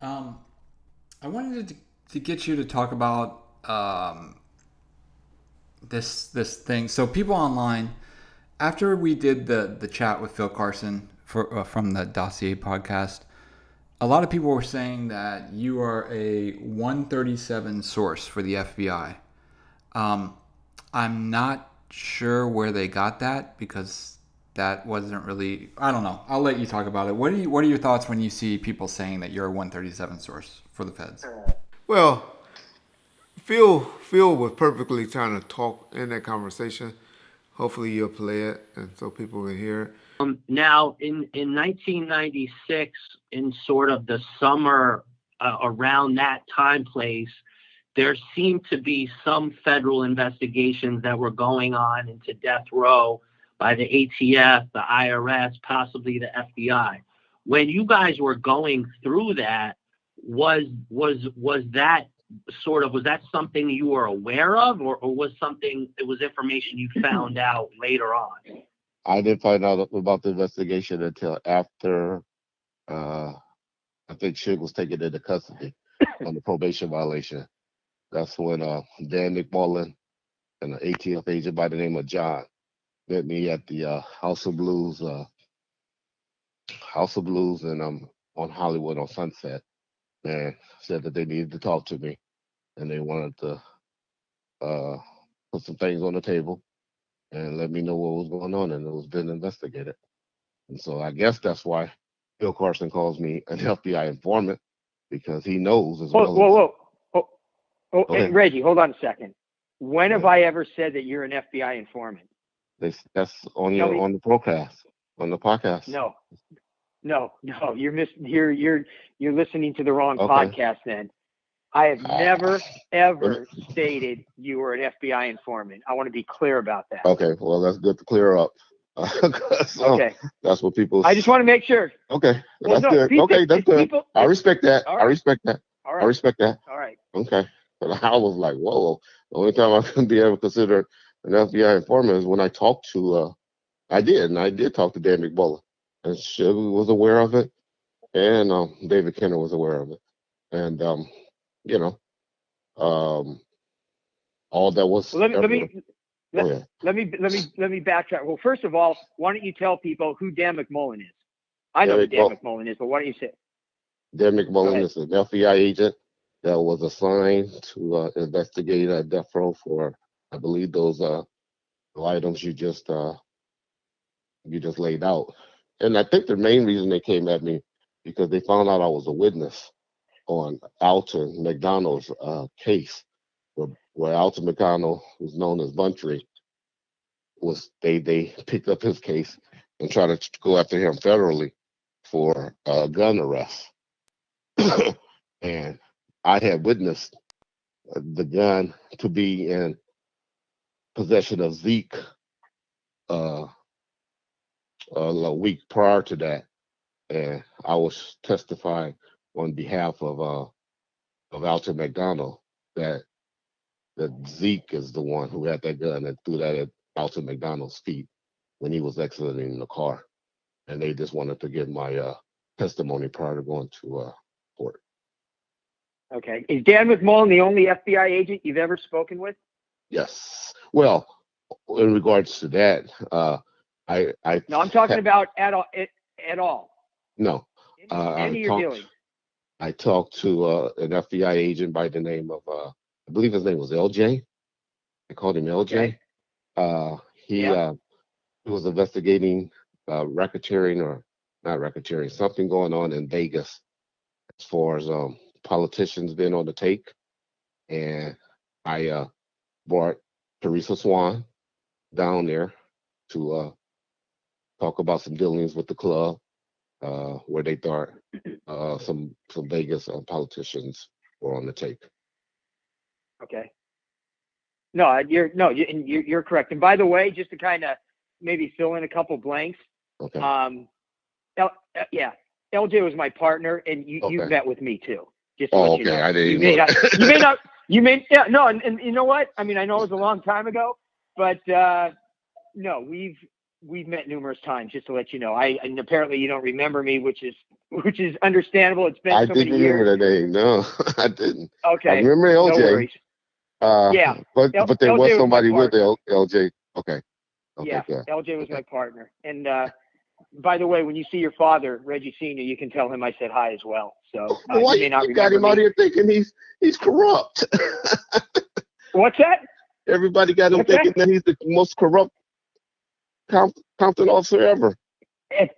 Um, I wanted to get you to talk about this thing. So people online, after we did the chat with Phil Carson from the Dossier podcast, a lot of people were saying that you are a 137 source for the FBI. Um, I'm not sure where they got that because that wasn't really. I don't know. I'll let you talk about it. What are your thoughts when you see people saying that you're a 137 source for the feds? Well, Phil was perfectly trying to talk in that conversation. Hopefully you'll play it and so people will hear it. Now, in 1996, in sort of the summer around that time place, there seemed to be some federal investigations that were going on into death row by the ATF, the IRS, possibly the FBI. When you guys were going through that, was that was that something you were aware of, or was something it was information you found out later on? I didn't find out about the investigation until after uh, I think Suge was taken into custody on the probation violation. That's when Dan McMullen and an ATF agent by the name of John met me at the House of Blues, and on Hollywood on Sunset, and said that they needed to talk to me and they wanted to uh, put some things on the table and let me know what was going on, and it was being investigated. And so I guess that's why Bill Carson calls me an FBI informant, because he knows as Whoa, well whoa, as. whoa. Oh, oh, Go hey, ahead. Reggie, hold on a second. When have Yeah. I ever said that you're an FBI informant? That's on Tell your me. on the podcast, on the podcast. No, no. You're listening to the wrong Okay. podcast. Then I have Ah, never let me- ever stated you were an FBI informant. I want to be clear about that. okay. Well, that's good to clear up. So Okay. that's what people. I just want to make sure. Okay, Well, that's no, good. Okay, that's good. people. I respect that. All I right. respect that. All I right. respect that. All right. Okay. But I was like, whoa. The only time I can be ever considered an FBI informant is when I talked to. And I did talk to Dan McMullen, and Sugar was aware of it, and David Kenner was aware of it, and you know, um, all that was Well, let me let ever. me Oh let, yeah, let me backtrack. Well, first of all, why don't you tell people who Dan McMullen is? I know Dan, who Dan McMullen, McMullen is, but why don't you say? Dan Go McMullen ahead. is an FBI agent that was assigned to investigate death row for, I believe, those items you just laid out. And I think the main reason they came at me because they found out I was a witness on Alton McDonald's case, where Alton McDonald, who's known as Buntry, was they picked up his case and tried to go after him federally for gun arrest. And I had witnessed the gun to be in possession of Zeke uh, a week prior to that, and I was testifying on behalf of Alton McDonald that Zeke is the one who had that gun and threw that at Alton McDonald's feet when he was exiting the car, and they just wanted to get my testimony prior to going to court. Okay. Is Dan McMullen the only FBI agent you've ever spoken with? Yes. Well, in regards to that, I No, I'm talking about at all. no, Any of your dealings. I talked to an FBI agent by the name of I believe his name was LJ. I called him Okay. LJ. Uh, he Yeah. uh, he was investigating racketeering, or not racketeering, something going on in Vegas as far as politicians being on the take. And I brought Teresa Swan down there to talk about some dealings with the club, where they thought some Vegas politicians were on the take. Okay. No, you're correct. And by the way, just to kind of maybe fill in a couple blanks, Okay. um, yeah, LJ was my partner, and you've Okay. met with me too. Just to Oh, let you okay. know. I didn't You even may know. not. You may not. You may. Yeah. No. And you know what? I mean, I know it was a long time ago, but no, we've met numerous times. Just to let you know. And apparently you don't remember me, which is which is understandable. It's been I so many didn't years. remember that name. No, I didn't. I Okay, remember no LJ. worries. Yeah, But there was LJ was my somebody with partner. LJ. Okay. Yeah, Good. LJ was Okay. my partner. And by the way, when you see your father, Reggie Sr., you can tell him I said hi as well. So But why you may not you got remember him out me. here thinking he's corrupt? What's that? Everybody got him What's that? thinking that he's the most corrupt Compton officer ever. I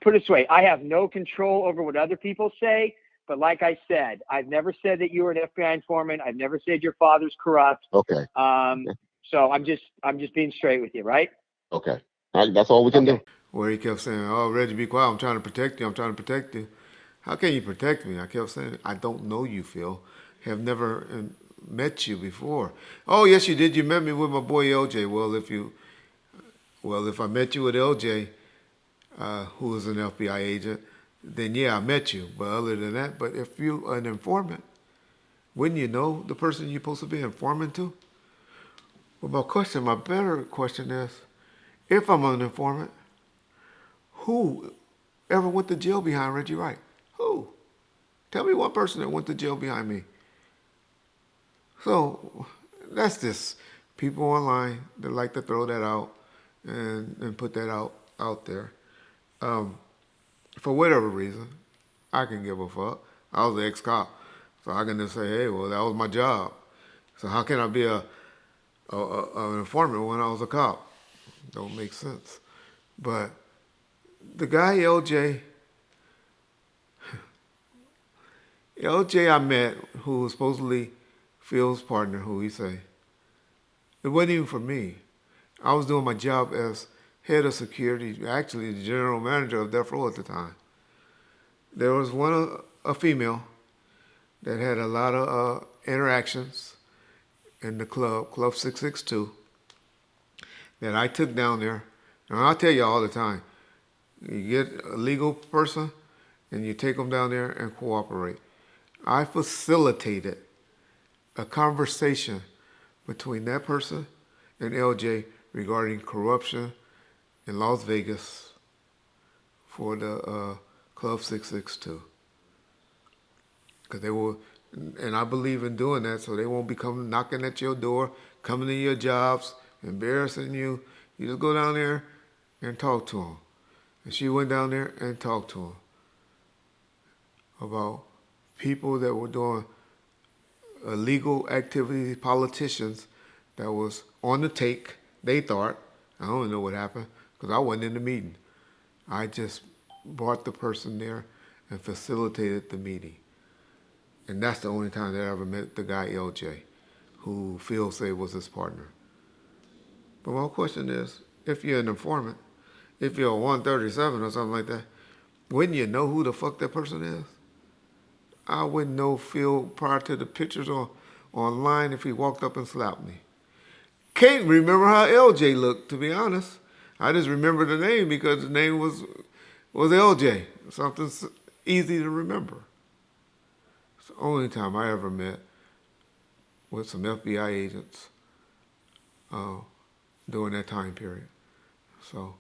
put it this way, I have no control over what other people say. But like I said, I've never said that you were an FBI informant. I've never said your father's corrupt. Okay. So I'm just being straight with you, right? Okay. All right, that's all we can do. Where he kept saying, "Oh, Reggie, be quiet. I'm trying to protect you. I'm trying to protect you." How can you protect me? I kept saying, "I don't know you, Phil. Have never met you before." "Oh, yes, you did. You met me with my boy LJ." If I met you with LJ, who was an FBI agent, then yeah, I met you. But other than that, but if you're an informant, wouldn't you know the person you're supposed to be informant to? Well, my better question is, if I'm an informant, who ever went to jail behind Reggie Wright? Who? Tell me one person that went to jail behind me. So that's just people online that like to throw that out and put that out there. For whatever reason, I can give a fuck. I was an ex-cop, so I can just say, hey, well, that was my job. So how can I be an informant when I was a cop? Don't make sense. But the guy LJ I met, who was supposedly Phil's partner, who he say, it wasn't even for me. I was doing my job as head of security, actually the general manager of Death Row at the time. There was a female that had a lot of interactions in the Club 662, that I took down there. And I'll tell you all the time, you get a legal person and you take them down there and cooperate. I facilitated a conversation between that person and LJ regarding corruption in Las Vegas for the Club 662. Because they will, and I believe in doing that so they won't be coming knocking at your door, coming to your jobs, embarrassing you. You just go down there and talk to them. And she went down there and talked to them about people that were doing illegal activities, politicians that was on the take, they thought. I don't even know what happened because I wasn't in the meeting. I just brought the person there and facilitated the meeting. And that's the only time that I ever met the guy LJ, who Phil said was his partner. But my question is, if you're an informant, if you're a 137 or something like that, wouldn't you know who the fuck that person is? I wouldn't know Phil prior to the pictures online if he walked up and slapped me. Can't remember how LJ looked, to be honest. I just remember the name because the name was LJ. Something easy to remember. It's the only time I ever met with some FBI agents during that time period. So,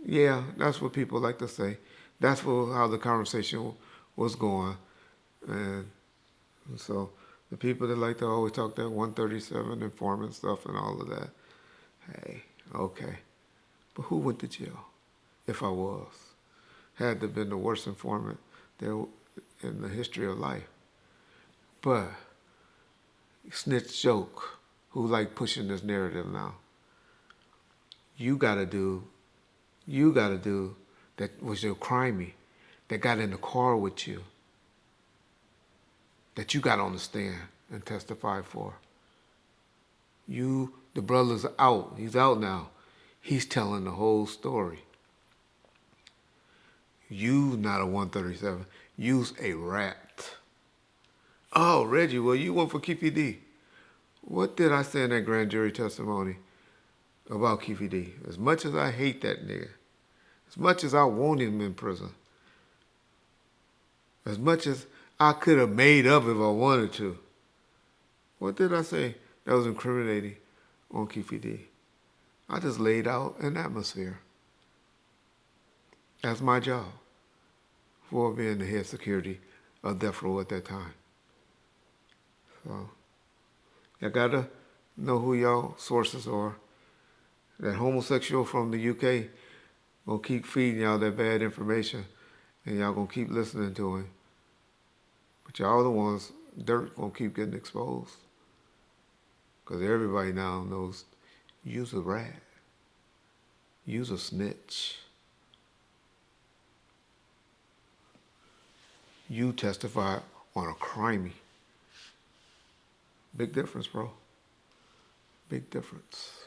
yeah, that's what people like to say. That's how the conversation was going. And so the people that like to always talk that 137 informant stuff and all of that, hey, okay. But who went to jail? If I was. Had to have been the worst informant there in the history of life. But snitch joke, who like pushing this narrative now. You gotta do that was your crimey, that got in the car with you, that you got on the stand and testified for. The brother's out. He's out now. He's telling the whole story. You not a 137. You's a rat. Oh, Reggie, well, you went for Keefy D. What did I say in that grand jury testimony about Keefy D? As much as I hate that nigga, as much as I want him in prison, as much as I could have made up if I wanted to, what did I say that was incriminating on Keefy D? I just laid out an atmosphere. That's my job. for being the head security of death row at that time. So you gotta know who y'all sources are. That homosexual from the UK gonna keep feeding y'all that bad information, and y'all gonna keep listening to him. But y'all the ones, dirt gonna keep getting exposed. Because everybody now knows you's a rat. You's a snitch. You testified on a crime. Big difference, bro. Big difference.